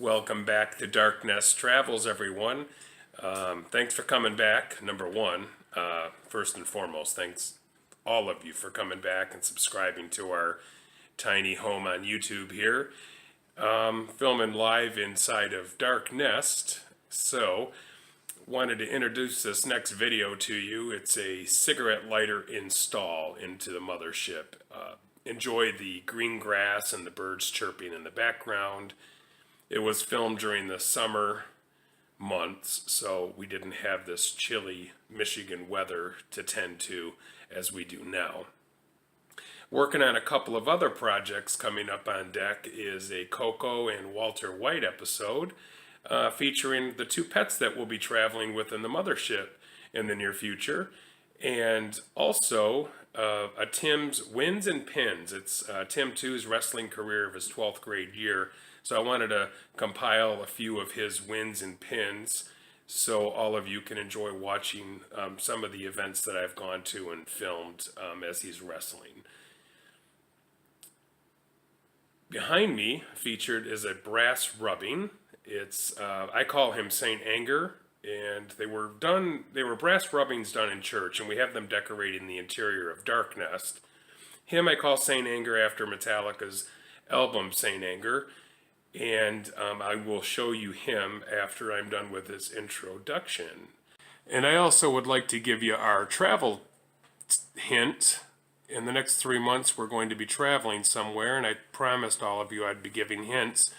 Welcome back to Dark Nest Travels, everyone. Thanks for coming back, number one. First and foremost, thanks all of you for coming back and subscribing to our tiny home on YouTube here. Filming live inside of Dark Nest. So, wanted to introduce this next video to you. It's a cigarette lighter install into the mothership. Enjoy the green grass and the birds chirping in the background. It was filmed during the summer months, so we didn't have this chilly Michigan weather to tend to as we do now. Working on a couple of other projects coming up on deck is a Coco and Walter White episode featuring the two pets that we'll be traveling with in the mothership in the near future, and also a Tim's Wins and Pins. It's Tim 2's wrestling career of his 12th grade year. So I wanted to compile a few of his wins and pins so all of you can enjoy watching some of the events that I've gone to and filmed as he's wrestling. Behind me featured is a brass rubbing. It's I call him Saint Anger, and they were brass rubbings done in church, and we have them decorating the interior of Dark Nest. Him I call Saint Anger after Metallica's album Saint Anger. And I will show you him after I'm done with his introduction. And I also would like to give you our travel hint. In the next 3 months, we're going to be traveling somewhere, and I promised all of you I'd be giving hints.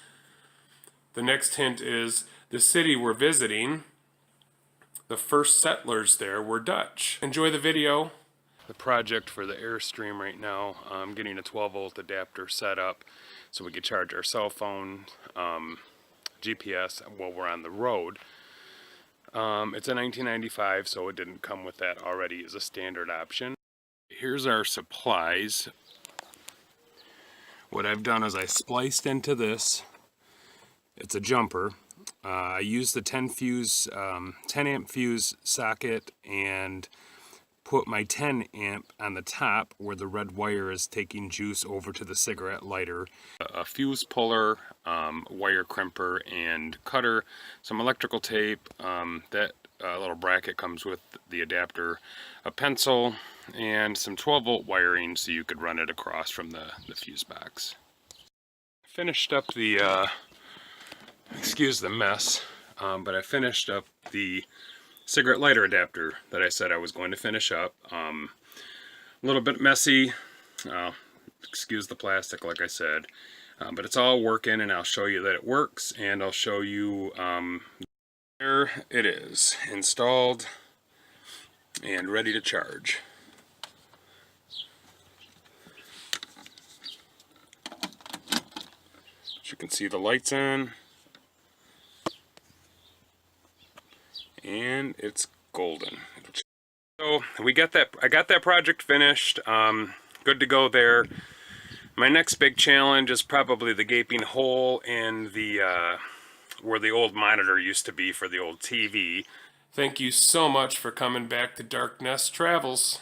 The next hint is the city we're visiting. The first settlers there were Dutch. Enjoy the video. The project for the Airstream right now, I'm getting a 12-volt adapter set up so we could charge our cell phone, GPS while we're on the road. It's a 1995, so it didn't come with that already as a standard option. Here's our supplies. What I've done is I spliced into this. It's a jumper. I used the 10 amp fuse socket and put my 10 amp on the top where the red wire is taking juice over to the cigarette lighter. A fuse puller, wire crimper and cutter, some electrical tape, that little bracket comes with the adapter, a pencil, and some 12-volt wiring so you could run it across from the fuse box. Finished up the, excuse the mess, but I finished up the cigarette lighter adapter that I said I was going to finish up. A little bit messy, excuse the plastic like I said, but it's all working, and I'll show you that it works, and I'll show you there it is, installed and ready to charge. As you can see, the lights on. And it's golden. So we got that. I got that project finished. Good to go there. My next big challenge is probably the gaping hole in the where the old monitor used to be for the old TV. Thank you so much for coming back to Dark Nest Travels.